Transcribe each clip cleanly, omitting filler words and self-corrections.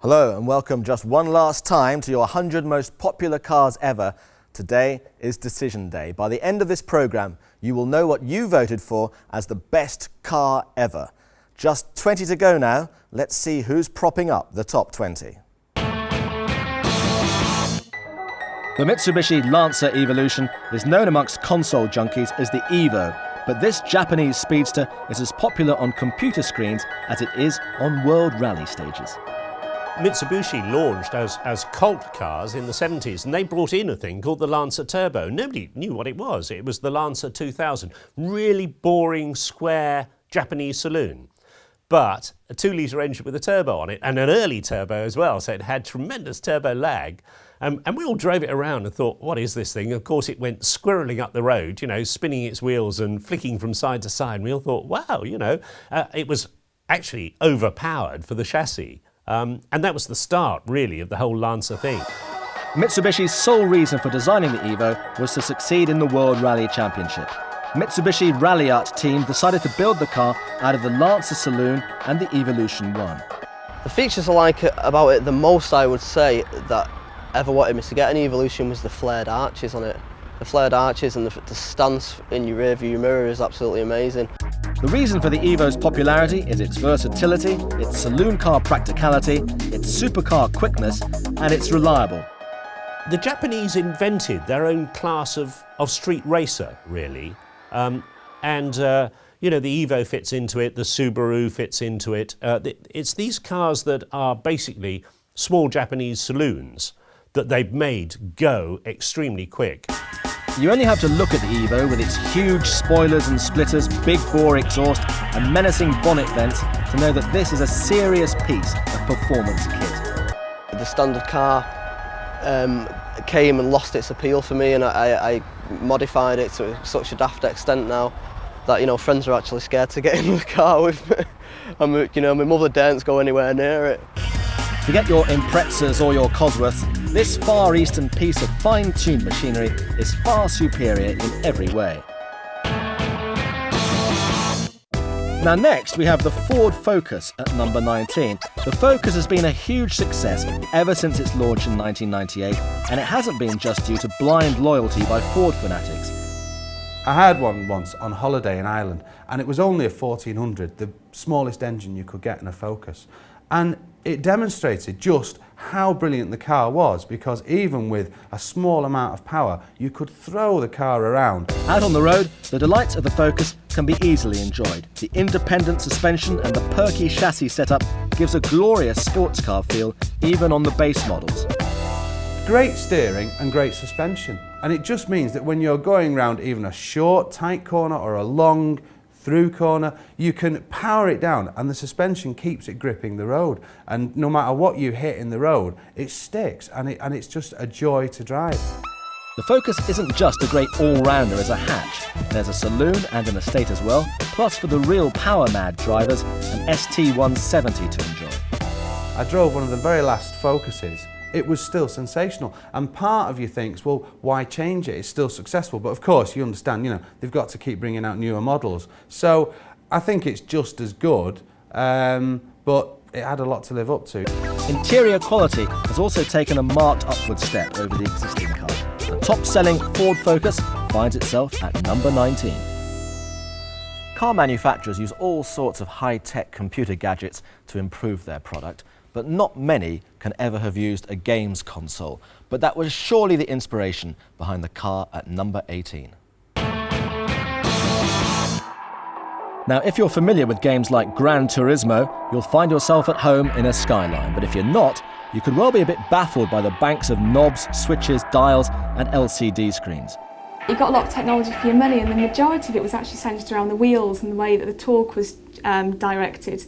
Hello and welcome just one last time to your 100 most popular cars ever. Today is decision day. By the end of this programme, you will know what you voted for as the best car ever. Just 20 to go now. Let's see who's propping up the top 20. The Mitsubishi Lancer Evolution is known amongst console junkies as the Evo, but this Japanese speedster is as popular on computer screens as it is on world rally stages. Mitsubishi launched as cult cars in the 70s, and they brought in a thing called the Lancer Turbo. Nobody knew what it was. It was the Lancer 2000. Really boring, square Japanese saloon. But a 2-litre engine with a turbo on it, and an early turbo as well, so it had tremendous turbo lag. And we all drove it around and thought, what is this thing? Of course, it went squirreling up the road, spinning its wheels and flicking from side to side. And we all thought, wow, it was actually overpowered for the chassis. And that was the start, really, of the whole Lancer thing. Mitsubishi's sole reason for designing the Evo was to succeed in the World Rally Championship. Mitsubishi Rally Art team decided to build the car out of the Lancer Saloon and the Evolution 1. The features I like about it the most, I would say, that ever wanted me to get an Evolution was the flared arches on it. The flared arches and the stance in your rear view mirror is absolutely amazing. The reason for the Evo's popularity is its versatility, its saloon car practicality, its supercar quickness, and it's reliable. The Japanese invented their own class of street racer, really. The Evo fits into it, the Subaru fits into it. It's these cars that are basically small Japanese saloons that they've made go extremely quick. You only have to look at the Evo with its huge spoilers and splitters, big bore exhaust and menacing bonnet vents to know that this is a serious piece of performance kit. The standard car came and lost its appeal for me, and I modified it to such a daft extent now that friends are actually scared to get in the car with me. My mother daren't go anywhere near it. Forget your Imprezas or your Cosworths. This Far Eastern piece of fine-tuned machinery is far superior in every way. Now next we have the Ford Focus at number 19. The Focus has been a huge success ever since its launch in 1998, and it hasn't been just due to blind loyalty by Ford fanatics. I had one once on holiday in Ireland, and it was only a 1400, the smallest engine you could get in a Focus. And it demonstrated just how brilliant the car was, because even with a small amount of power, you could throw the car around. Out on the road, the delights of the Focus can be easily enjoyed. The independent suspension and the perky chassis setup gives a glorious sports car feel, even on the base models. Great steering and great suspension. And it just means that when you're going round even a short, tight corner or a long, through corner, you can power it down and the suspension keeps it gripping the road, and no matter what you hit in the road, it sticks, and it's just a joy to drive. The Focus isn't just a great all-rounder as a hatch. There's a saloon and an estate as well, plus for the real power-mad drivers, an ST170 to enjoy. I drove one of the very last Focuses. It was still sensational, and part of you thinks, well, why change it? It's still successful, but of course you understand, they've got to keep bringing out newer models. So I think it's just as good, but it had a lot to live up to. Interior quality has also taken a marked upward step over the existing car. The top-selling Ford Focus finds itself at number 19. Car manufacturers use all sorts of high-tech computer gadgets to improve their product, but not many can ever have used a games console. But that was surely the inspiration behind the car at number 18. Now, if you're familiar with games like Gran Turismo, you'll find yourself at home in a Skyline. But if you're not, you could well be a bit baffled by the banks of knobs, switches, dials and LCD screens. You got a lot of technology for your money, and the majority of it was actually centred around the wheels and the way that the torque was directed.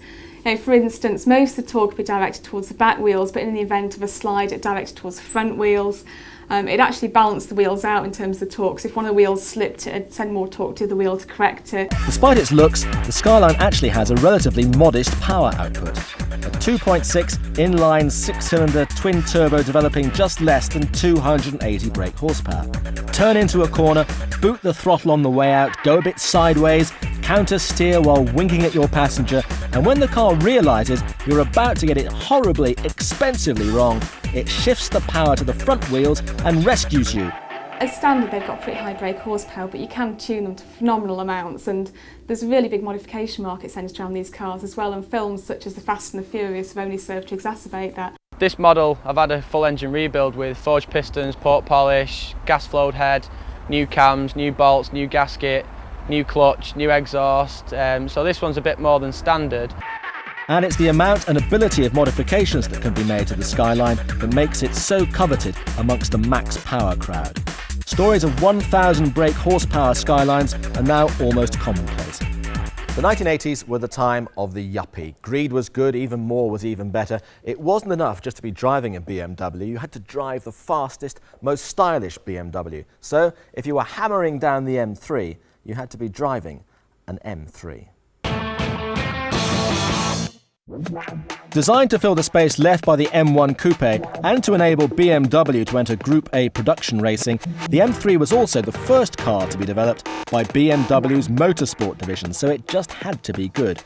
For instance, most of the torque would be directed towards the back wheels, but in the event of a slide, it directed towards the front wheels. It actually balanced the wheels out in terms of the torque. So if one of the wheels slipped, it'd send more torque to the wheel to correct it. Despite its looks, the Skyline actually has a relatively modest power output. A 2.6 inline 6-cylinder twin-turbo developing just less than 280 brake horsepower. Turn into a corner, boot the throttle on the way out, go a bit sideways, counter steer while winking at your passenger, And when the car realises you're about to get it horribly, expensively wrong, it shifts the power to the front wheels and rescues you. As standard, they've got pretty high brake horsepower, but you can tune them to phenomenal amounts, and there's a really big modification market centred around these cars as well, and films such as The Fast and the Furious have only served to exacerbate that. This model, I've had a full engine rebuild with forged pistons, port polish, gas flowed head, new cams, new bolts, new gasket, new clutch, new exhaust, so this one's a bit more than standard. And it's the amount and ability of modifications that can be made to the Skyline that makes it so coveted amongst the max power crowd. Stories of 1,000 brake horsepower Skylines are now almost commonplace. The 1980s were the time of the yuppie. Greed was good, even more was even better. It wasn't enough just to be driving a BMW. You had to drive the fastest, most stylish BMW. So, if you were hammering down the M3, you had to be driving an M3. Designed to fill the space left by the M1 Coupe and to enable BMW to enter Group A production racing, the M3 was also the first car to be developed by BMW's motorsport division, so it just had to be good.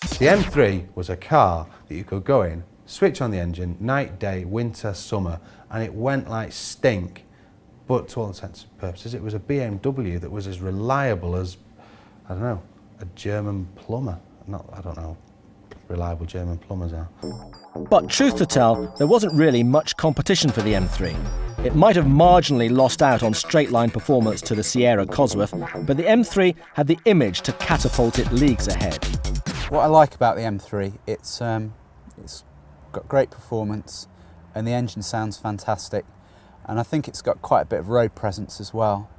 The M3 was a car that you could go in, switch on the engine, night, day, winter, summer, and it went like stink. But to all intents and purposes, it was a BMW that was as reliable as, I don't know, a German plumber. I don't know. Reliable German plumbers are. But truth to tell, there wasn't really much competition for the M3. It might have marginally lost out on straight-line performance to the Sierra Cosworth, but the M3 had the image to catapult it leagues ahead. What I like about the M3, it's got great performance and the engine sounds fantastic, and I think it's got quite a bit of road presence as well.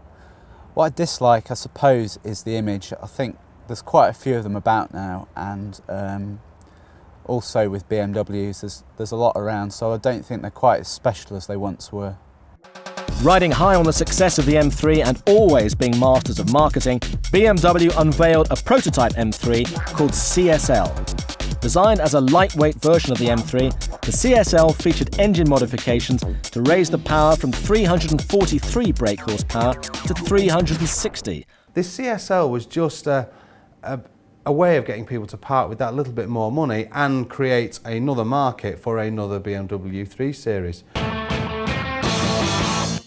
What I dislike, I suppose, is the image. I think there's quite a few of them about now, and also with BMWs, there's a lot around, so I don't think they're quite as special as they once were. Riding high on the success of the M3 and always being masters of marketing, BMW unveiled a prototype M3 called CSL. Designed as a lightweight version of the M3, the CSL featured engine modifications to raise the power from 343 brake horsepower to 360. This CSL was just a way of getting people to part with that little bit more money and create another market for another BMW 3 Series.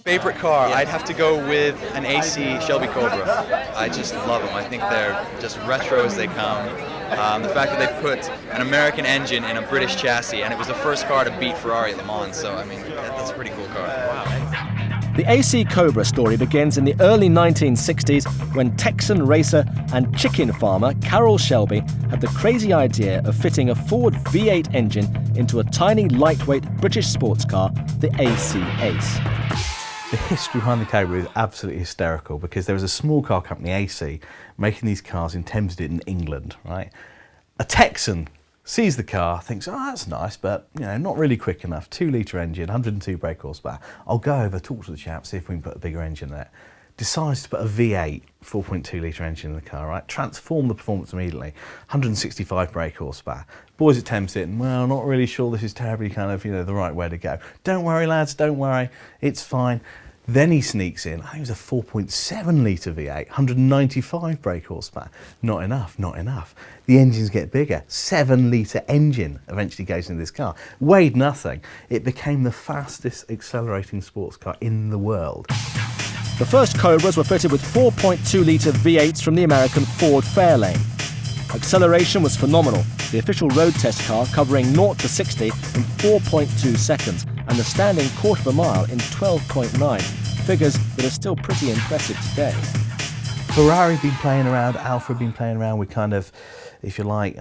Favorite car, I'd have to go with an AC Shelby Cobra. I just love them. I think they're just retro as they come. The fact that they put an American engine in a British chassis, and it was the first car to beat Ferrari at Le Mans, so I mean, that's a pretty cool car. Wow. The AC Cobra story begins in the early 1960s when Texan racer and chicken farmer Carroll Shelby had the crazy idea of fitting a Ford V8 engine into a tiny lightweight British sports car, the AC Ace. The history behind the Cobra is absolutely hysterical because there was a small car company, AC, making these cars in Thamesden in England, right? A Texan sees the car, thinks, oh, that's nice, but not really quick enough. 2-litre engine, 102 brake horsepower. I'll go over, talk to the chap, see if we can put a bigger engine there. Decides to put a V8 4.2-litre engine in the car, right? Transform the performance immediately. 165 brake horsepower. Boys at Thamesden, well, not really sure this is terribly the right way to go. Don't worry, lads, don't worry. It's fine. Then he sneaks in, I think it was a 4.7-litre V8, 195 brake horsepower. Not enough, not enough. The engines get bigger. 7-litre engine eventually goes into this car. Weighed nothing. It became the fastest accelerating sports car in the world. The first Cobras were fitted with 4.2-litre V8s from the American Ford Fairlane. Acceleration was phenomenal, the official road test car covering 0 to 60 in 4.2 seconds and the standing quarter of a mile in 12.9, figures that are still pretty impressive today. Ferrari have been playing around, Alfa have been playing around with if you like,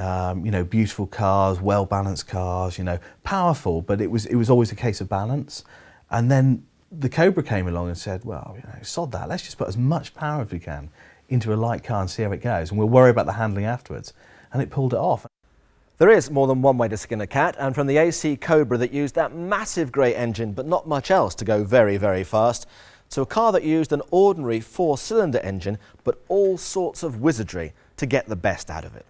beautiful cars, well-balanced cars, powerful, but it was always a case of balance. And then the Cobra came along and said, well, sod that, let's just put as much power as we can into a light car and see how it goes, and we'll worry about the handling afterwards. And it pulled it off. There is more than one way to skin a cat, and from the AC Cobra that used that massive grey engine but not much else to go very, very fast, to a car that used an ordinary 4-cylinder engine but all sorts of wizardry to get the best out of it.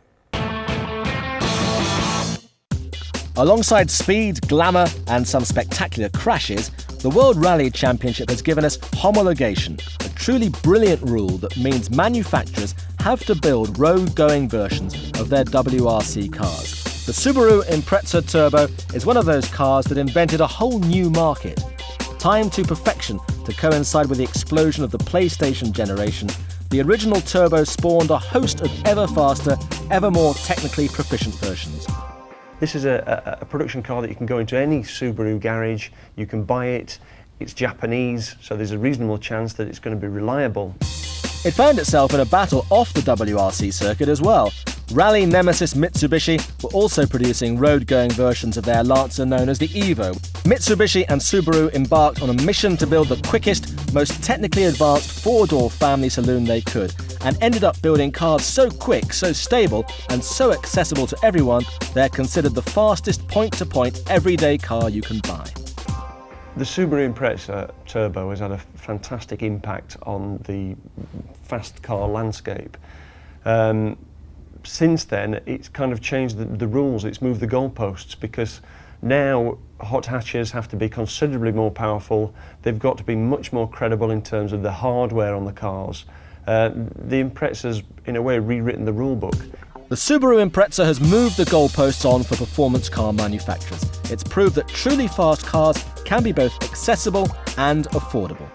Alongside speed, glamour and some spectacular crashes, the World Rally Championship has given us homologation, a truly brilliant rule that means manufacturers have to build road-going versions of their WRC cars. The Subaru Impreza Turbo is one of those cars that invented a whole new market. Timed to perfection to coincide with the explosion of the PlayStation generation, the original Turbo spawned a host of ever faster, ever more technically proficient versions. This is a production car that you can go into any Subaru garage, you can buy it, it's Japanese, so there's a reasonable chance that it's going to be reliable. It found itself in a battle off the WRC circuit as well. Rally nemesis Mitsubishi were also producing road-going versions of their Lancer known as the Evo. Mitsubishi and Subaru embarked on a mission to build the quickest, most technically advanced four-door family saloon they could, and ended up building cars so quick, so stable, and so accessible to everyone, they're considered the fastest point-to-point everyday car you can buy. The Subaru Impreza Turbo has had a fantastic impact on the fast car landscape. Since then, it's kind of changed the rules, it's moved the goalposts, because now hot hatches have to be considerably more powerful, they've got to be much more credible in terms of the hardware on the cars. The Impreza's, in a way, rewritten the rule book. The Subaru Impreza has moved the goalposts on for performance car manufacturers. It's proved that truly fast cars can be both accessible and affordable.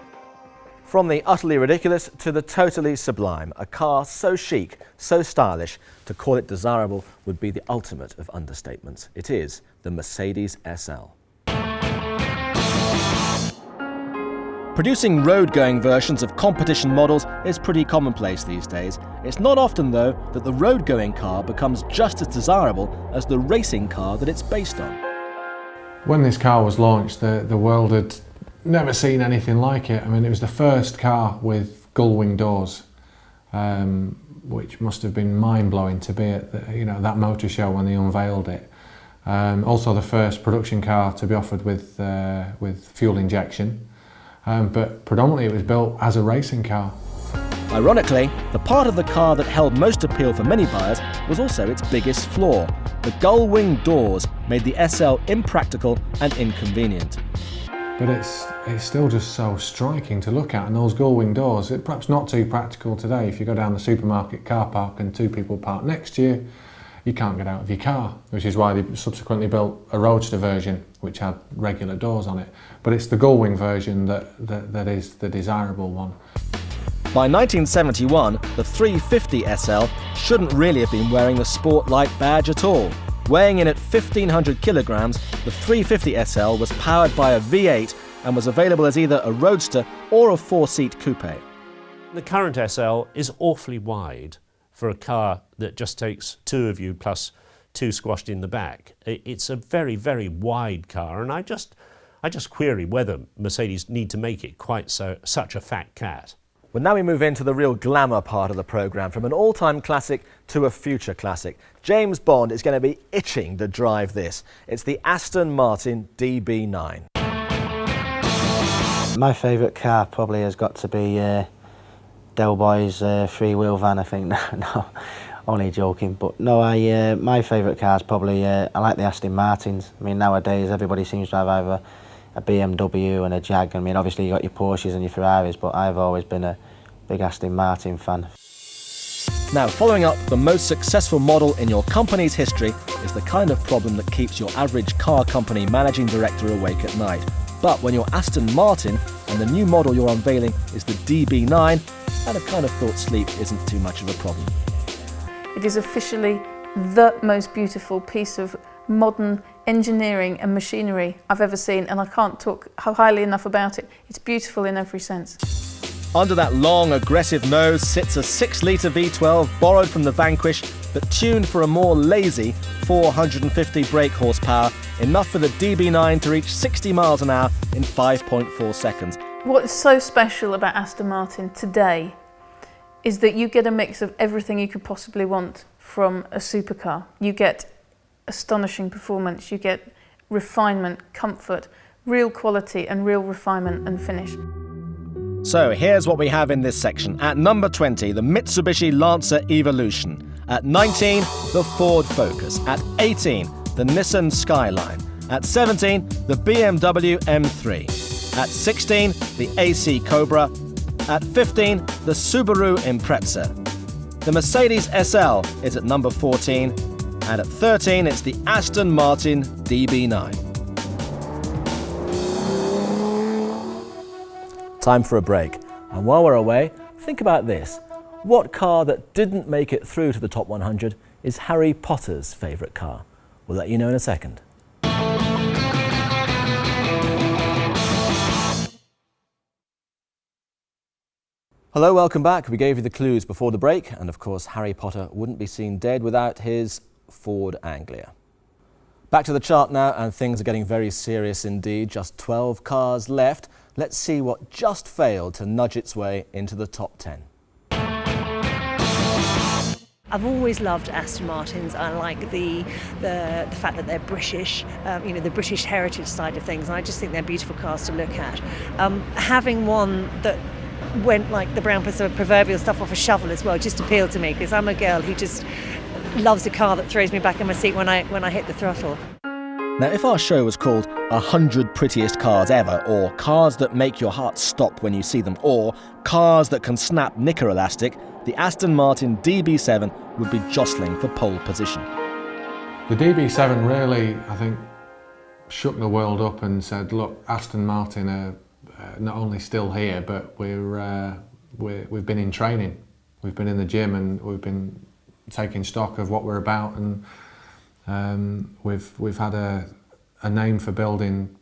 From the utterly ridiculous to the totally sublime, a car so chic, so stylish, to call it desirable would be the ultimate of understatements. It is the Mercedes SL. Producing road-going versions of competition models is pretty commonplace these days. It's not often, though, that the road-going car becomes just as desirable as the racing car that it's based on. When this car was launched, the world had never seen anything like it. I mean, it was the first car with gull-wing doors, which must have been mind-blowing to be at that motor show when they unveiled it. Also the first production car to be offered with fuel injection, but predominantly it was built as a racing car. Ironically, the part of the car that held most appeal for many buyers was also its biggest flaw. The gull-wing doors made the SL impractical and inconvenient. But it's still just so striking to look at, and those gull-wing doors, it's perhaps not too practical today. If you go down the supermarket car park and two people park next to you, you can't get out of your car, which is why they subsequently built a roadster version which had regular doors on it. But it's the gull-wing version that is the desirable one. By 1971, the 350 SL shouldn't really have been wearing the Sport-like badge at all. Weighing in at 1,500 kilograms, the 350 SL was powered by a V8 and was available as either a roadster or a four-seat coupe. The current SL is awfully wide for a car that just takes two of you plus two squashed in the back. It's a very, very wide car, and I just query whether Mercedes need to make it quite such a fat cat. Well, now we move into the real glamour part of the programme, from an all-time classic to a future classic. James Bond is going to be itching to drive this. It's the Aston Martin DB9. My favourite car probably has got to be Del Boy's three-wheel van, I think. No, only joking. But no, my favourite car is probably, I like the Aston Martins. I mean, nowadays everybody seems to have either a BMW and a Jag. I mean, obviously you got your Porsches and your Ferraris, but I've always been a big Aston Martin fan. Now, following up the most successful model in your company's history is the kind of problem that keeps your average car company managing director awake at night. But when you're Aston Martin and the new model you're unveiling is the DB9, I'd have kind of thought sleep isn't too much of a problem. It is officially the most beautiful piece of modern engineering and machinery I've ever seen, and I can't talk highly enough about it. It's beautiful in every sense. Under that long, aggressive nose sits a 6-litre V12 borrowed from the Vanquish, but tuned for a more lazy 450 brake horsepower, enough for the DB9 to reach 60 miles an hour in 5.4 seconds. What is so special about Aston Martin today is that you get a mix of everything you could possibly want from a supercar. You get astonishing performance, you get refinement, comfort, real quality and real refinement and finish. So here's what we have in this section. At number 20, the Mitsubishi Lancer Evolution. At 19, the Ford Focus. At 18, the Nissan Skyline. At 17, the BMW M3. At 16, the AC Cobra. At 15, the Subaru Impreza. the Mercedes SL is at number 14, and at 13 it's the Aston Martin DB9. Time for a break. And while we're away, think about this. What car that didn't make it through to the top 100 is Harry Potter's favourite car? We'll let you know in a second. Hello, welcome back. We gave you the clues before the break, and of course Harry Potter wouldn't be seen dead without his Ford Anglia. Back to the chart now, and things are getting very serious indeed. Just 12 cars left. Let's see what just failed to nudge its way into the top 10. I've always loved Aston Martins. I like the fact that they're British, the British heritage side of things. And I just think they're beautiful cars to look at. Having one that went like the brown proverbial stuff off a shovel as well just appealed to me, because I'm a girl who just loves a car that throws me back in my seat when I hit the throttle. Now, if our show was called 100 Prettiest Cars Ever, or Cars That Make Your Heart Stop When You See Them, or Cars That Can Snap Knicker Elastic, the Aston Martin DB7 would be jostling for pole position. The DB7 really, I think, shook the world up and said, look, Aston Martin are not only still here, but we've been in training. We've been in the gym and we've been taking stock of what we're about, and we've had a name for building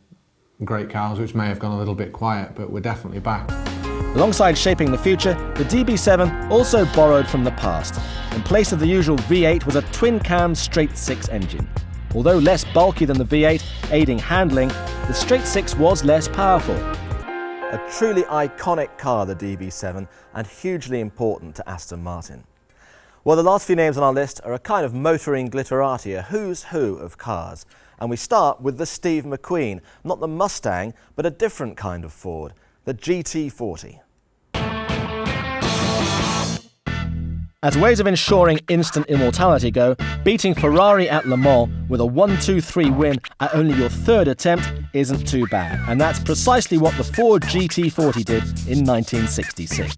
great cars, which may have gone a little bit quiet, but we're definitely back. Alongside shaping the future, the DB7 also borrowed from the past. In place of the usual V8 was a twin-cam straight-six engine. Although less bulky than the V8, aiding handling, the straight-six was less powerful. A truly iconic car, the DB7, and hugely important to Aston Martin. Well, the last few names on our list are a kind of motoring glitterati, a who's who of cars. And we start with the Steve McQueen, not the Mustang, but a different kind of Ford, the GT40. As ways of ensuring instant immortality go, beating Ferrari at Le Mans with a 1-2-3 win at only your third attempt isn't too bad. And that's precisely what the Ford GT40 did in 1966.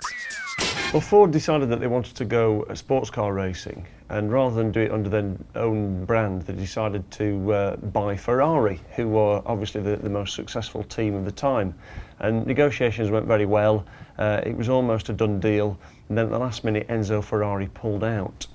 Well, Ford decided that they wanted to go sports car racing, and rather than do it under their own brand, they decided to buy Ferrari, who were obviously the most successful team of the time. And negotiations went very well. It was almost a done deal, and then at the last minute Enzo Ferrari pulled out.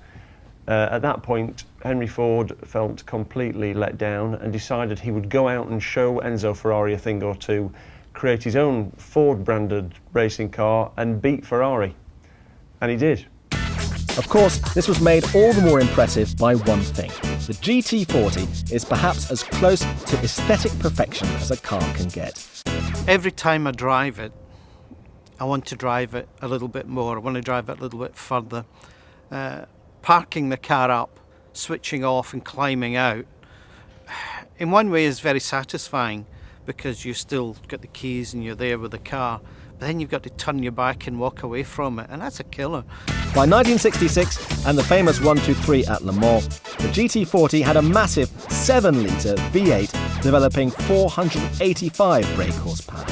At that point, Henry Ford felt completely let down and decided he would go out and show Enzo Ferrari a thing or two, create his own Ford-branded racing car and beat Ferrari. And he did. Of course, this was made all the more impressive by one thing. The GT40 is perhaps as close to aesthetic perfection as a car can get. Every time I drive it, I want to drive it a little bit more. I want to drive it a little bit further. Parking the car up, switching off and climbing out, in one way is very satisfying because you've still got the keys and you're there with the car. But then you've got to turn your back and walk away from it, and that's a killer. By 1966 and the famous 1-2-3 at Le Mans, the GT40 had a massive 7-litre V8 developing 485 brake horsepower.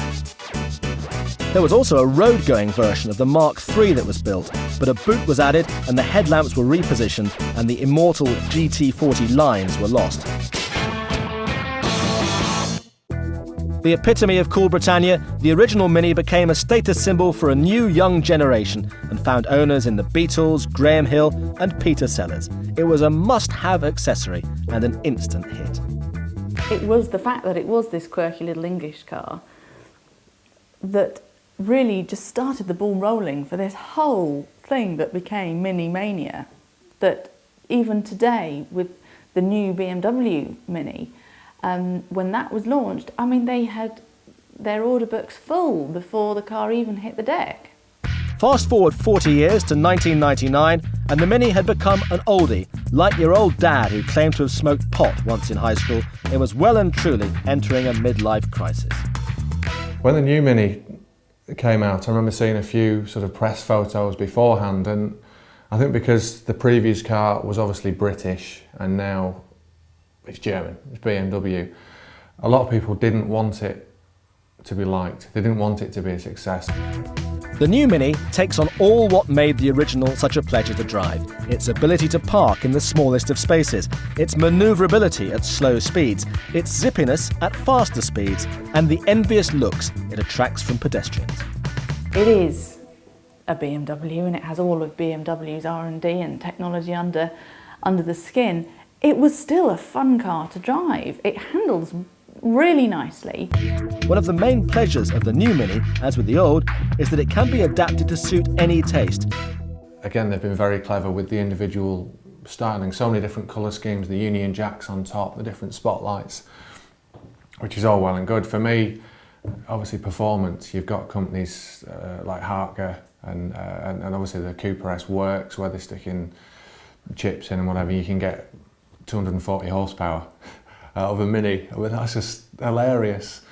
There was also a road-going version of the Mark III that was built, but a boot was added and the headlamps were repositioned and the immortal GT40 lines were lost. The epitome of cool Britannia, the original Mini became a status symbol for a new young generation and found owners in the Beatles, Graham Hill and Peter Sellers. It was a must-have accessory and an instant hit. It was the fact that it was this quirky little English car that really just started the ball rolling for this whole thing that became Mini Mania, that even today with the new BMW Mini, when that was launched, I mean, they had their order books full before the car even hit the deck. Fast forward 40 years to 1999, and the Mini had become an oldie. Like your old dad who claimed to have smoked pot once in high school, it was well and truly entering a midlife crisis. When the new Mini came out, I remember seeing a few sort of press photos beforehand, and I think because the previous car was obviously British and now it's German, it's BMW, a lot of people didn't want it to be liked. They didn't want it to be a success. The new Mini takes on all what made the original such a pleasure to drive. Its ability to park in the smallest of spaces, its manoeuvrability at slow speeds, its zippiness at faster speeds, and the envious looks it attracts from pedestrians. It is a BMW and it has all of BMW's R&D and technology under the skin. It was still a fun car to drive. It handles really nicely. One of the main pleasures of the new Mini, as with the old, is that it can be adapted to suit any taste. Again, they've been very clever with the individual styling, so many different colour schemes, the Union Jacks on top, the different spotlights, which is all well and good. For me, obviously performance, you've got companies like Harker and obviously the Cooper S Works, where they're sticking chips in and whatever, you can get 240 horsepower out of a Mini. I mean, that's just hilarious.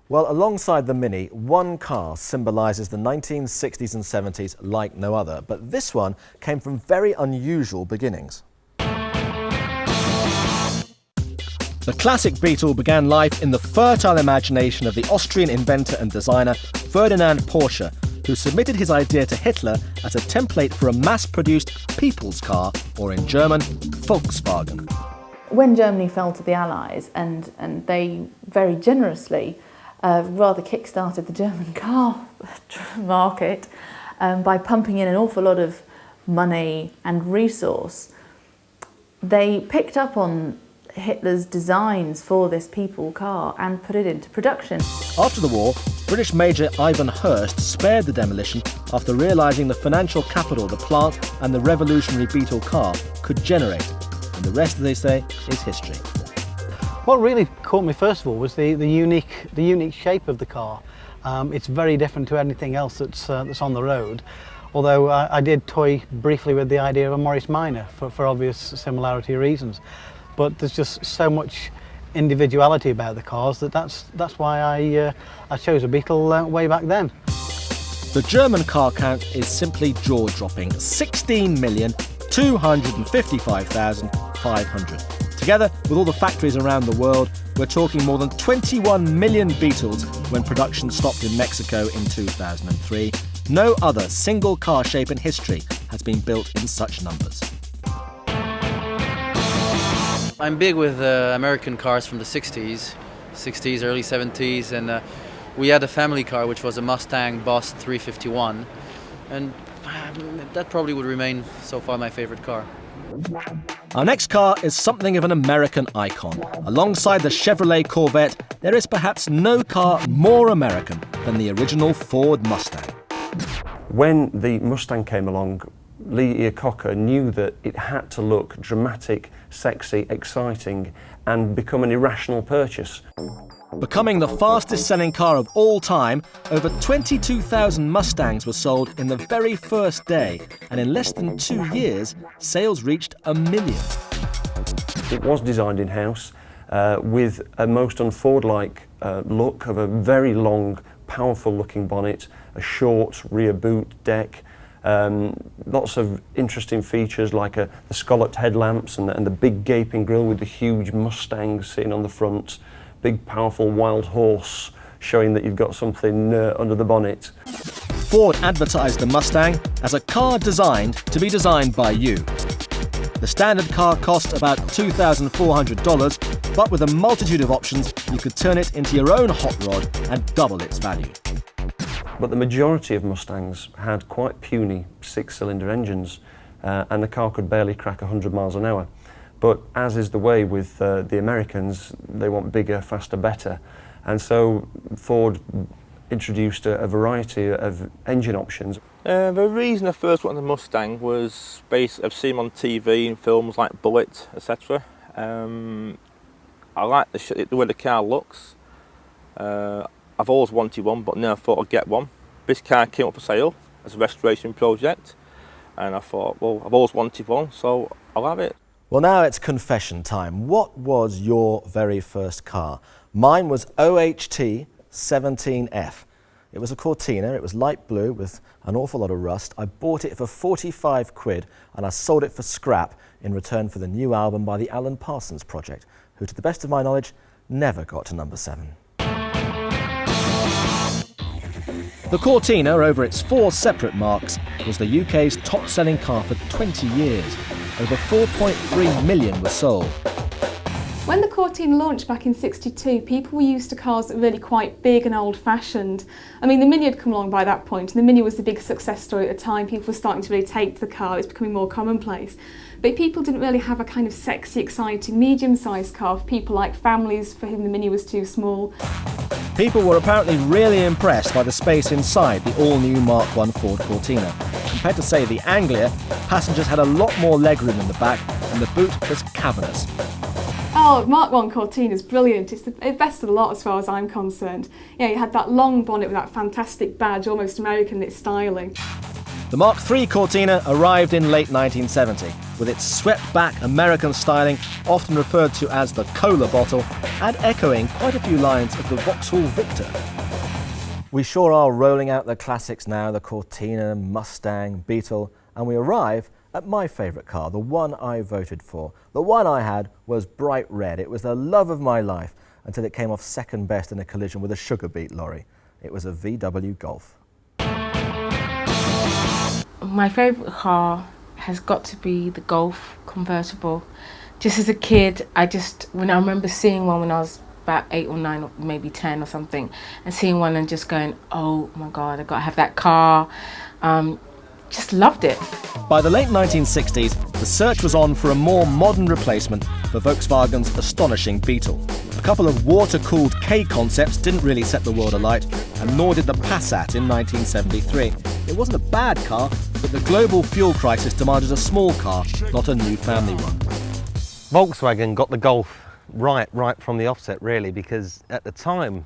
Well, alongside the Mini, one car symbolises the 1960s and 70s like no other, but this one came from very unusual beginnings. The classic Beetle began life in the fertile imagination of the Austrian inventor and designer Ferdinand Porsche, who submitted his idea to Hitler as a template for a mass-produced people's car, or in German, Volkswagen. When Germany fell to the Allies and they very generously rather kick-started the German car market by pumping in an awful lot of money and resource, they picked up on Hitler's designs for this people car and put it into production. After the war, British Major Ivan Hurst spared the demolition after realising the financial capital the plant and the revolutionary Beetle car could generate. And the rest, as they say, is history. What really caught me first of all was the unique shape of the car. It's very different to anything else that's on the road. Although I did toy briefly with the idea of a Morris Minor for obvious similarity reasons. But there's just so much individuality about the cars that's why I chose a Beetle way back then. The German car count is simply jaw-dropping: 16,255,500. Together with all the factories around the world, we're talking more than 21 million Beetles when production stopped in Mexico in 2003. No other single car shape in history has been built in such numbers. I'm big with American cars from the 60s, early 70s, and we had a family car which was a Mustang Boss 351, and that probably would remain so far my favorite car. Our next car is something of an American icon. Alongside the Chevrolet Corvette, there is perhaps no car more American than the original Ford Mustang. When the Mustang came along, Lee Iacocca knew that it had to look dramatic, sexy, exciting, and become an irrational purchase. Becoming the fastest selling car of all time, over 22,000 Mustangs were sold in the very first day, and in less than 2 years, sales reached 1 million. It was designed in-house with a most un-Ford-like look of a very long, powerful-looking bonnet, a short rear boot deck, lots of interesting features like the scalloped headlamps and the big gaping grille with the huge Mustang sitting on the front, big powerful wild horse showing that you've got something under the bonnet. Ford advertised the Mustang as a car designed to be designed by you. The standard car cost about $2,400, but with a multitude of options, you could turn it into your own hot rod and double its value. But the majority of Mustangs had quite puny 6-cylinder engines, and the car could barely crack 100 miles an hour. But as is the way with the Americans, they want bigger, faster, better. And so Ford introduced a variety of engine options. The reason I first wanted the Mustang was I've seen them on TV in films like Bullet, etc. I like the way the car looks. I've always wanted one, but never thought I'd get one. This car came up for sale as a restoration project, and I thought, well, I've always wanted one, so I'll have it. Well, now it's confession time. What was your very first car? Mine was OHT 17F. It was a Cortina, it was light blue with an awful lot of rust. I bought it for 45 quid and I sold it for scrap in return for the new album by the Alan Parsons Project, who, to the best of my knowledge, never got to number 7. The Cortina, over its 4 separate marks, was the UK's top-selling car for 20 years. Over 4.3 million were sold. When the Cortina launched back in '62, people were used to cars that were really quite big and old-fashioned. I mean, the Mini had come along by that point, and the Mini was the big success story at the time. People were starting to really take to the car, it was becoming more commonplace. But people didn't really have a kind of sexy, exciting, medium-sized car for people like families for whom the Mini was too small. People were apparently really impressed by the space inside the all-new Mark I Ford Cortina. Compared to, say, the Anglia, passengers had a lot more legroom in the back, and the boot was cavernous. Oh, Mark I Cortina is brilliant. It's the best of the lot as far as I'm concerned. You know, you had that long bonnet with that fantastic badge, almost American in its styling. The Mark III Cortina arrived in late 1970, with its swept-back American styling, often referred to as the cola bottle, and echoing quite a few lines of the Vauxhall Victor. We sure are rolling out the classics now, the Cortina, Mustang, Beetle, and we arrive at my favourite car, the one I voted for. The one I had was bright red. It was the love of my life until it came off second best in a collision with a sugar beet lorry. It was a VW Golf. My favourite car has got to be the Golf convertible. Just as a kid, when I remember seeing one when I was about 8 or 9 or maybe 10 or something, and seeing one and just going, oh my God, I've got to have that car. Just loved it. By the late 1960s, the search was on for a more modern replacement for Volkswagen's astonishing Beetle. A couple of water-cooled K concepts didn't really set the world alight, and nor did the Passat in 1973. It wasn't a bad car, but the global fuel crisis demanded a small car, not a new family one. Volkswagen got the Golf right from the offset, really, because at the time,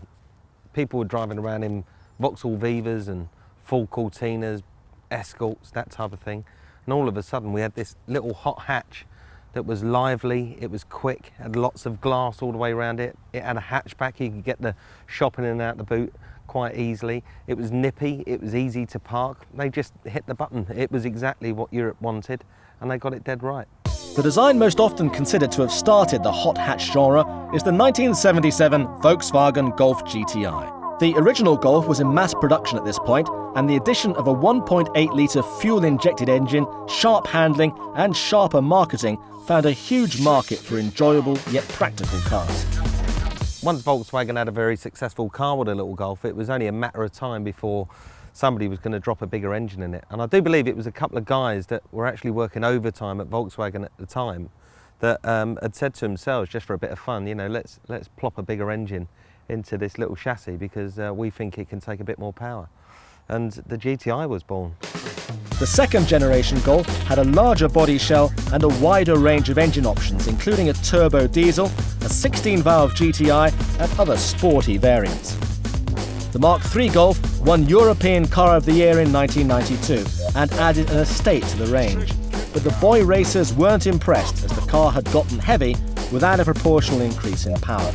people were driving around in Vauxhall Vivas and full Cortinas, Escorts, that type of thing. And all of a sudden we had this little hot hatch that was lively, it was quick, had lots of glass all the way around it. It had a hatchback, you could get the shopping in and out the boot quite easily. It was nippy, it was easy to park. They just hit the button. It was exactly what Europe wanted, and they got it dead right. The design most often considered to have started the hot hatch genre is the 1977 Volkswagen Golf GTI. The original Golf was in mass production at this point, and the addition of a 1.8-litre fuel-injected engine, sharp handling and sharper marketing found a huge market for enjoyable yet practical cars. Once Volkswagen had a very successful car with a little Golf, it was only a matter of time before somebody was going to drop a bigger engine in it. And I do believe it was a couple of guys that were actually working overtime at Volkswagen at the time that had said to themselves, just for a bit of fun, you know, let's plop a bigger engine into this little chassis because we think it can take a bit more power. And the GTI was born. The second generation Golf had a larger body shell and a wider range of engine options, including a turbo diesel, a 16-valve GTI and other sporty variants. The Mark III Golf won European Car of the Year in 1992 and added an estate to the range. But the boy racers weren't impressed as the car had gotten heavy without a proportional increase in power.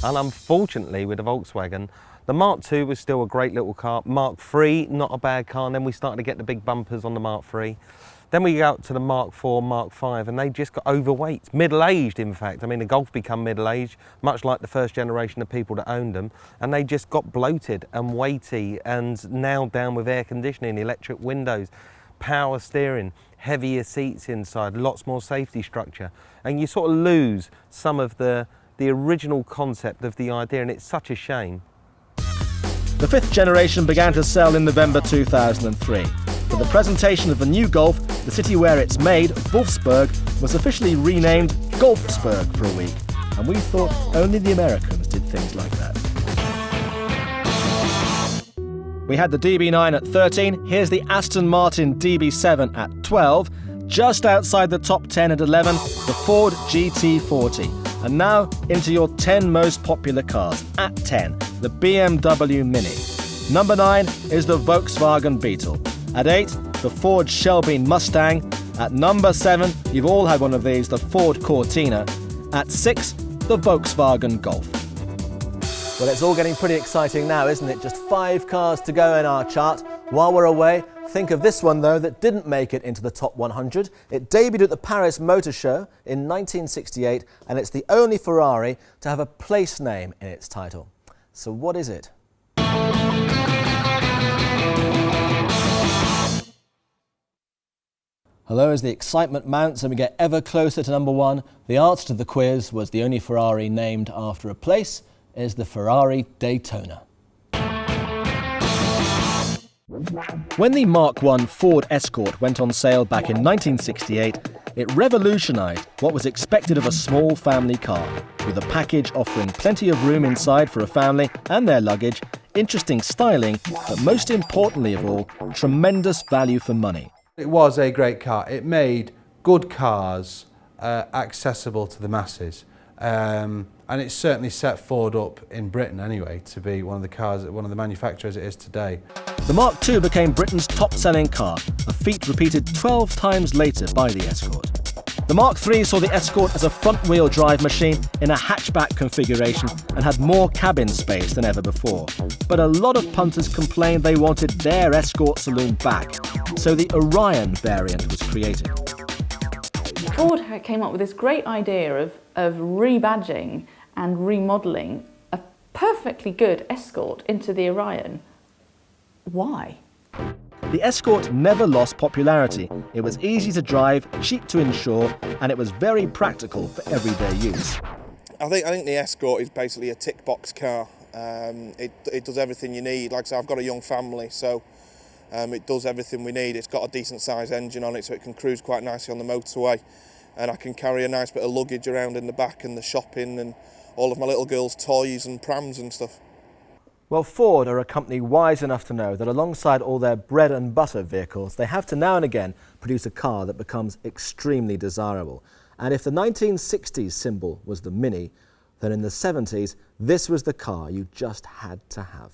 And unfortunately with the Volkswagen, the Mark II was still a great little car. Mark III, not a bad car, and then we started to get the big bumpers on the Mark III. Then we go up to the Mark IV, Mark V, and they just got overweight, middle-aged in fact. I mean, the Golf become middle-aged, much like the first generation of people that owned them, and they just got bloated and weighty and nailed down with air conditioning, electric windows, power steering, heavier seats inside, lots more safety structure, and you sort of lose some of the original concept of the idea, and it's such a shame. The fifth generation began to sell in November 2003. For the presentation of the new Golf, the city where it's made, Wolfsburg, was officially renamed Golfsburg for a week, and we thought only the Americans did things like that. We had the DB9 at 13, here's the Aston Martin DB7 at 12, just outside the top 10 at 11, the Ford GT40. And now into your 10 most popular cars. At 10, the BMW Mini. Number 9 is the Volkswagen Beetle. At 8, the Ford Shelby Mustang. At number 7, you've all had one of these, the Ford Cortina. At 6, the Volkswagen Golf. Well, it's all getting pretty exciting now, isn't it? Just 5 cars to go in our chart. While we're away, think of this one, though, that didn't make it into the top 100. It debuted at the Paris Motor Show in 1968, and it's the only Ferrari to have a place name in its title. So what is it? Although as the excitement mounts and we get ever closer to number one, the answer to the quiz was the only Ferrari named after a place is the Ferrari Daytona. When the Mark I Ford Escort went on sale back in 1968, it revolutionised what was expected of a small family car, with a package offering plenty of room inside for a family and their luggage, interesting styling, but most importantly of all, tremendous value for money. It was a great car. It made good cars accessible to the masses. And it certainly set Ford up in Britain anyway to be one of the manufacturers it is today. The Mark II became Britain's top-selling car, a feat repeated 12 times later by the Escort. The Mark III saw the Escort as a front-wheel drive machine in a hatchback configuration and had more cabin space than ever before. But a lot of punters complained they wanted their Escort saloon back, so the Orion variant was created. Ford came up with this great idea of rebadging and remodelling a perfectly good Escort into the Orion. Why? The Escort never lost popularity. It was easy to drive, cheap to insure, and it was very practical for everyday use. I think the Escort is basically a tick box car. It does everything you need. Like I said, I've got a young family, so it does everything we need. It's got a decent sized engine on it, so it can cruise quite nicely on the motorway. And I can carry a nice bit of luggage around in the back and the shopping and all of my little girls' toys and prams and stuff. Well, Ford are a company wise enough to know that alongside all their bread and butter vehicles, they have to now and again produce a car that becomes extremely desirable. And if the 1960s symbol was the Mini, then in the 70s, this was the car you just had to have.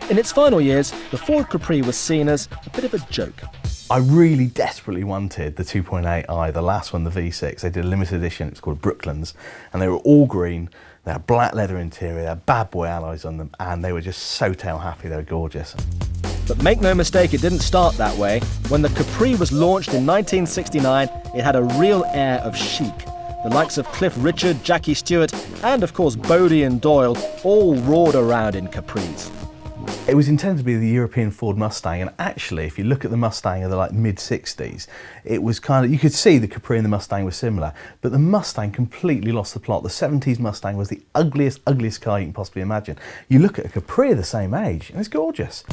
In its final years, the Ford Capri was seen as a bit of a joke. I really desperately wanted the 2.8i, the last one, the V6. They did a limited edition, it's called Brooklands, and they were all green. They had black leather interior, they had bad boy alloys on them, and they were just so tail happy, they were gorgeous. But make no mistake, it didn't start that way. When the Capri was launched in 1969, it had a real air of chic. The likes of Cliff Richard, Jackie Stewart, and of course Bodie and Doyle all roared around in Capris. It was intended to be the European Ford Mustang, and actually, if you look at the Mustang of the mid-60s, it was kind of, you could see the Capri and the Mustang were similar, but the Mustang completely lost the plot. The 70s Mustang was the ugliest car you can possibly imagine. You look at a Capri of the same age, and it's gorgeous.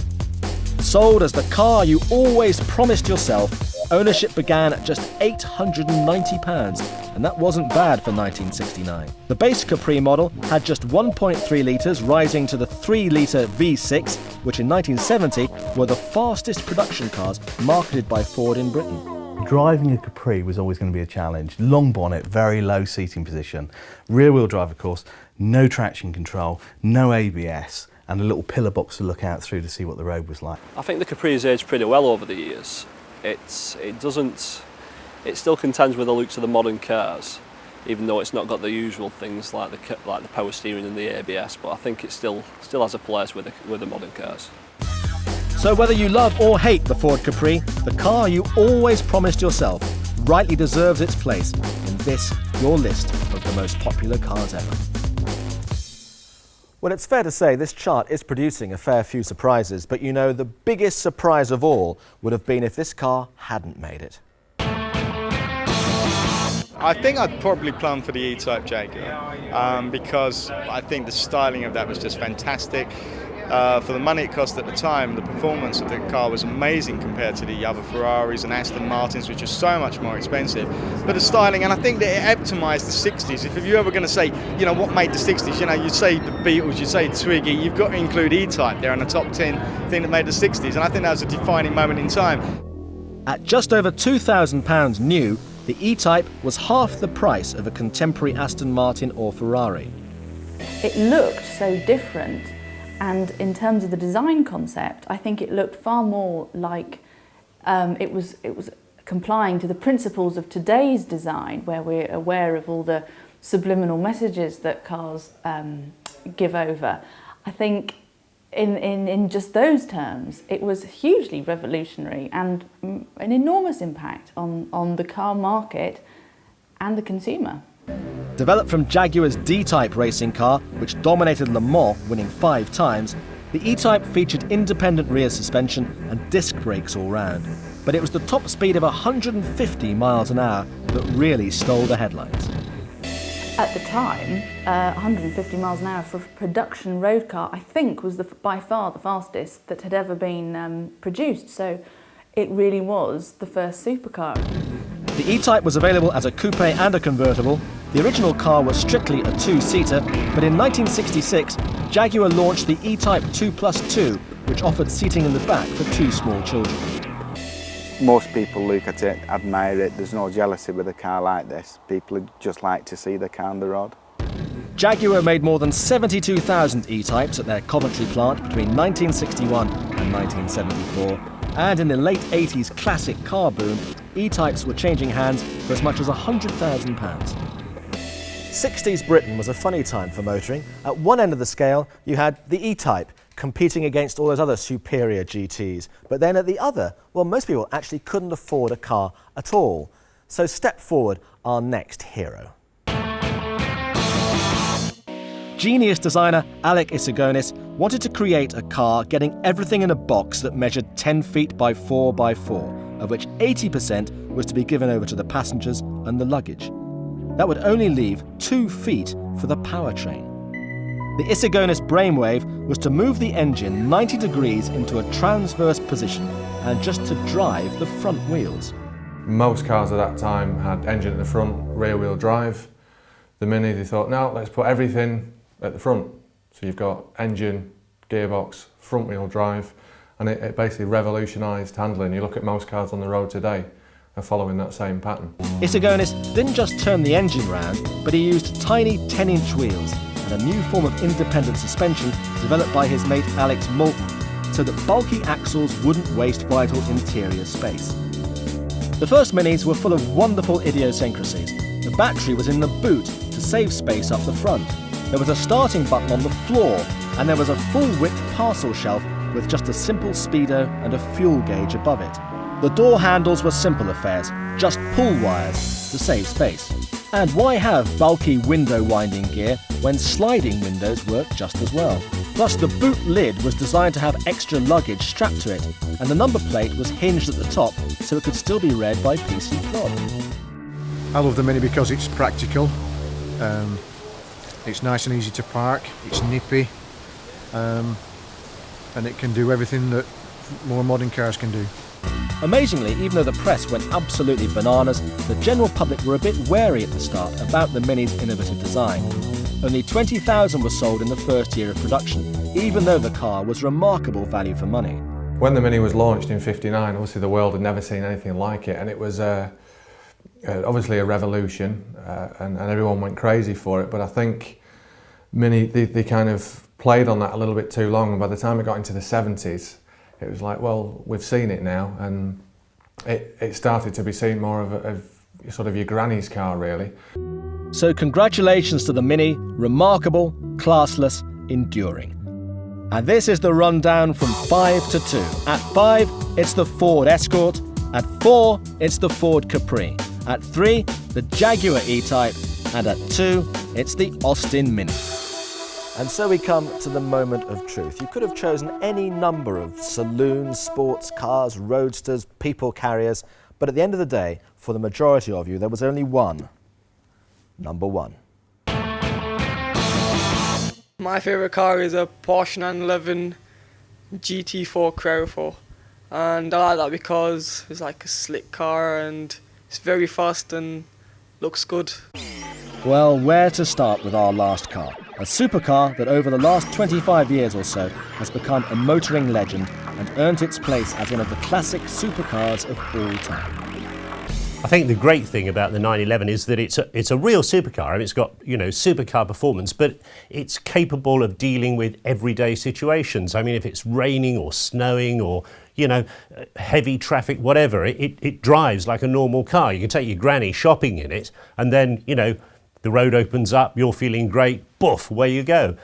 Sold as the car you always promised yourself, ownership began at just £890, and that wasn't bad for 1969. The base Capri model had just 1.3 litres, rising to the 3-litre V6, which in 1970 were the fastest production cars marketed by Ford in Britain. Driving a Capri was always going to be a challenge. Long bonnet, very low seating position, rear-wheel drive of course, no traction control, no ABS, and a little pillar box to look out through to see what the road was like. I think the Capri has aged pretty well over the years. It still contends with the looks of the modern cars, even though it's not got the usual things like the power steering and the ABS. But I think it still has a place with the modern cars. So whether you love or hate the Ford Capri, the car you always promised yourself rightly deserves its place in this, your list of the most popular cars ever. Well, it's fair to say this chart is producing a fair few surprises, but you know, the biggest surprise of all would have been if this car hadn't made it. I think I'd probably plumb for the E Type Jaguar because I think the styling of that was just fantastic. For the money it cost at the time, the performance of the car was amazing compared to the other Ferraris and Aston Martins, which are so much more expensive. But the styling, and I think that it epitomised the 60s. If you're ever going to say, you know, what made the 60s, you know, you'd say the Beatles, you'd say Twiggy, you've got to include E Type there in the top 10 thing that made the 60s, and I think that was a defining moment in time. At just over £2,000 new, the E Type was half the price of a contemporary Aston Martin or Ferrari. It looked so different. And in terms of the design concept, I think it looked far more like it was complying to the principles of today's design, where we're aware of all the subliminal messages that cars give over. I think in just those terms, it was hugely revolutionary and an enormous impact on the car market and the consumer. Developed from Jaguar's D-Type racing car, which dominated Le Mans, winning 5 times, The E-Type featured independent rear suspension and disc brakes all round, but it was the top speed of 150 miles an hour that really stole the headlines. At the time, 150 miles an hour for a production road car, I think, was by far the fastest that had ever been produced. So it really was the first supercar. The E-Type was available as a coupe and a convertible. The original car was strictly a two-seater, but in 1966, Jaguar launched the E-Type 2+2, which offered seating in the back for two small children. Most people look at it, admire it, there's no jealousy with a car like this. People just like to see the car on the road. Jaguar made more than 72,000 E-Types at their Coventry plant between 1961 and 1974. And in the late 80s classic car boom, E-Types were changing hands for as much as £100,000. 60s Britain was a funny time for motoring. At one end of the scale, you had the E-Type, competing against all those other superior GTs. But then at the other, well, most people actually couldn't afford a car at all. So step forward our next hero. Genius designer Alec Isagonis wanted to create a car getting everything in a box that measured 10 feet by 4 by 4, of which 80% was to be given over to the passengers and the luggage. That would only leave 2 feet for the powertrain. The Isagonis brainwave was to move the engine 90 degrees into a transverse position and just to drive the front wheels. Most cars at that time had engine at the front, rear-wheel drive. The Mini, they thought, no, let's put everything at the front. So you've got engine, gearbox, front-wheel drive, and it basically revolutionised handling. You look at most cars on the road today, are following that same pattern. Isagonis didn't just turn the engine round, but he used tiny 10-inch wheels and a new form of independent suspension developed by his mate Alex Moulton, so that bulky axles wouldn't waste vital interior space. The first Minis were full of wonderful idiosyncrasies. The battery was in the boot to save space up the front. There was a starting button on the floor, and there was a full-width parcel shelf with just a simple speedo and a fuel gauge above it. The door handles were simple affairs, just pull wires to save space. And why have bulky window winding gear when sliding windows work just as well? Plus, the boot lid was designed to have extra luggage strapped to it, and the number plate was hinged at the top so it could still be read by PC Plod. I love the Mini because it's practical, it's nice and easy to park, it's nippy, and it can do everything that more modern cars can do. Amazingly, even though the press went absolutely bananas, the general public were a bit wary at the start about the Mini's innovative design. Only 20,000 were sold in the first year of production, even though the car was remarkable value for money. When the Mini was launched in '59, obviously the world had never seen anything like it, and it was obviously a revolution, and everyone went crazy for it. But I think Mini, they kind of played on that a little bit too long, and by the time it got into the 70s, it was like, well, we've seen it now, and it started to be seen more of sort of your granny's car, really. So congratulations to the Mini, remarkable, classless, enduring. And this is the rundown from 5 to 2. At 5, it's the Ford Escort. At 4, it's the Ford Capri. At 3, the Jaguar E Type. And at 2, it's the Austin Mini. And so we come to the moment of truth. You could have chosen any number of saloons, sports cars, roadsters, people carriers, but at the end of the day, for the majority of you, there was only one. Number 1. My favourite car is a Porsche 911 GT4 Carrera 4, and I like that because it's like a slick car and it's very fast and looks good. Well, where to start with our last car? A supercar that over the last 25 years or so has become a motoring legend and earned its place as one of the classic supercars of all time. I think the great thing about the 911 is that it's a real supercar. I mean, it's got, you know, supercar performance, but it's capable of dealing with everyday situations. I mean, if it's raining or snowing or, you know, heavy traffic, whatever, it drives like a normal car. You can take your granny shopping in it, and then, you know, the road opens up, you're feeling great, boof, away you go.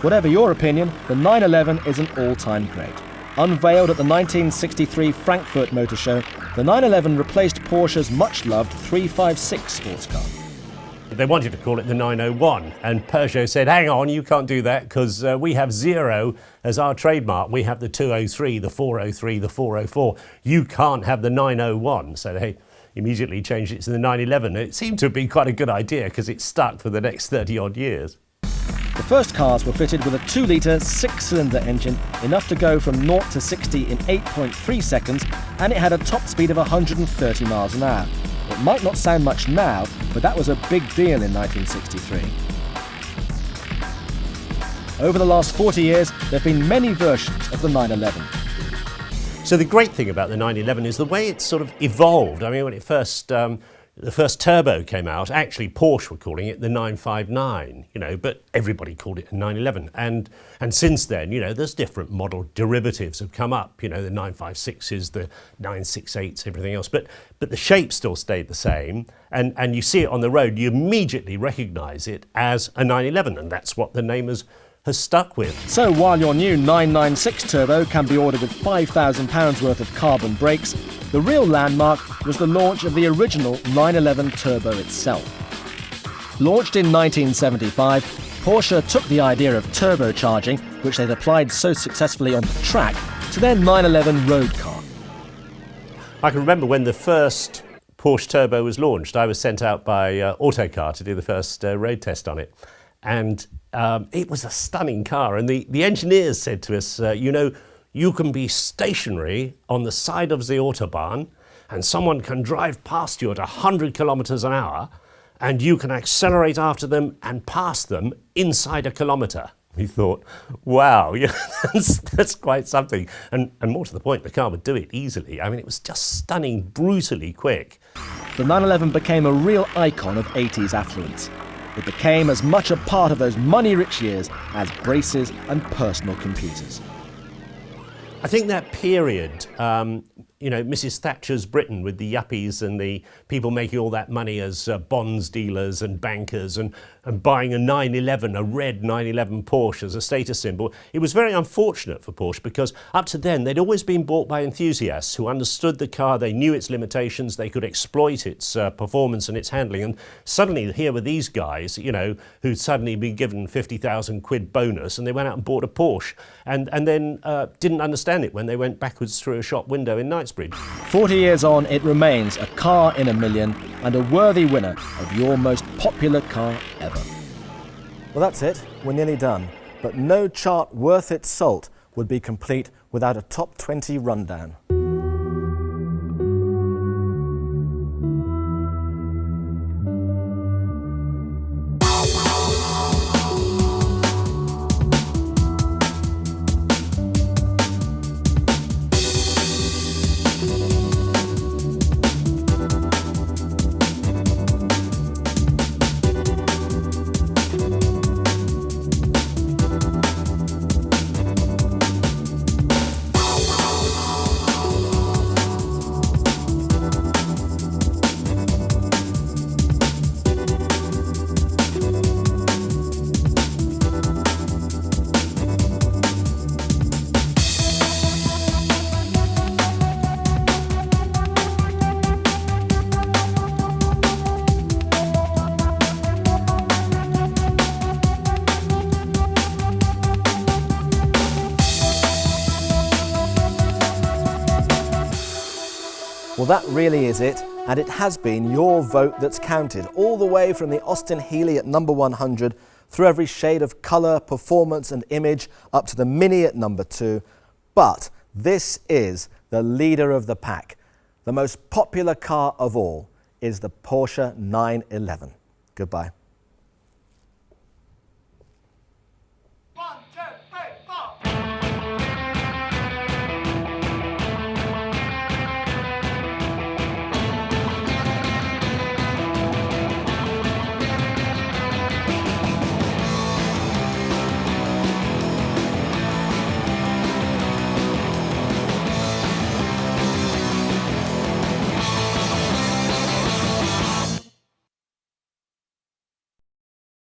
Whatever your opinion, the 911 is an all-time great. Unveiled at the 1963 Frankfurt Motor Show, the 911 replaced Porsche's much-loved 356 sports car. They wanted to call it the 901, and Peugeot said, hang on, you can't do that because we have 0 as our trademark. We have the 203, the 403, the 404. You can't have the 901. So they immediately changed it to the 911. It seemed to have been quite a good idea because it stuck for the next 30 odd years. The first cars were fitted with a 2-litre 6-cylinder engine, enough to go from 0 to 60 in 8.3 seconds, and it had a top speed of 130 miles an hour. It might not sound much now, but that was a big deal in 1963. Over the last 40 years, there have been many versions of the 911. So the great thing about the 911 is the way it's sort of evolved. I mean, when it first, the first turbo came out, actually Porsche were calling it the 959, you know, but everybody called it a 911. And since then, you know, there's different model derivatives have come up, you know, the 956s, the 968s, everything else. But the shape still stayed the same. And you see it on the road, you immediately recognise it as a 911, and that's what the name has stuck with. So while your new 996 turbo can be ordered with £5,000 worth of carbon brakes, the real landmark was the launch of the original 911 turbo itself. Launched in 1975, Porsche took the idea of turbocharging, which they'd applied so successfully on the track, to their 911 road car. I can remember when the first Porsche turbo was launched, I was sent out by Autocar to do the first road test on it. And it was a stunning car, and the engineers said to us, you know, you can be stationary on the side of the Autobahn and someone can drive past you at 100 kilometers an hour and you can accelerate after them and pass them inside a kilometer. We thought, wow, yeah, that's quite something. And more to the point, the car would do it easily. I mean, it was just stunning, brutally quick. The 911 became a real icon of 80s affluence. It became as much a part of those money-rich years as braces and personal computers. I think that period, you know, Mrs. Thatcher's Britain with the yuppies and the people making all that money as bonds dealers and bankers and buying a 911, a red 911 Porsche as a status symbol. It was very unfortunate for Porsche because up to then they'd always been bought by enthusiasts who understood the car, they knew its limitations, they could exploit its performance and its handling. And suddenly here were these guys, you know, who'd suddenly been given 50,000 quid bonus and they went out and bought a Porsche and then didn't understand it when they went backwards through a shop window in Knightsbridge. 40 years on, it remains a car in a million and a worthy winner of your most popular car ever. Well, that's it. We're nearly done. But no chart worth its salt would be complete without a top 20 rundown. Well, that really is it, and it has been your vote that's counted, all the way from the Austin Healey at number 100, through every shade of colour, performance and image, up to the Mini at number 2. But this is the leader of the pack. The most popular car of all is the Porsche 911. Goodbye.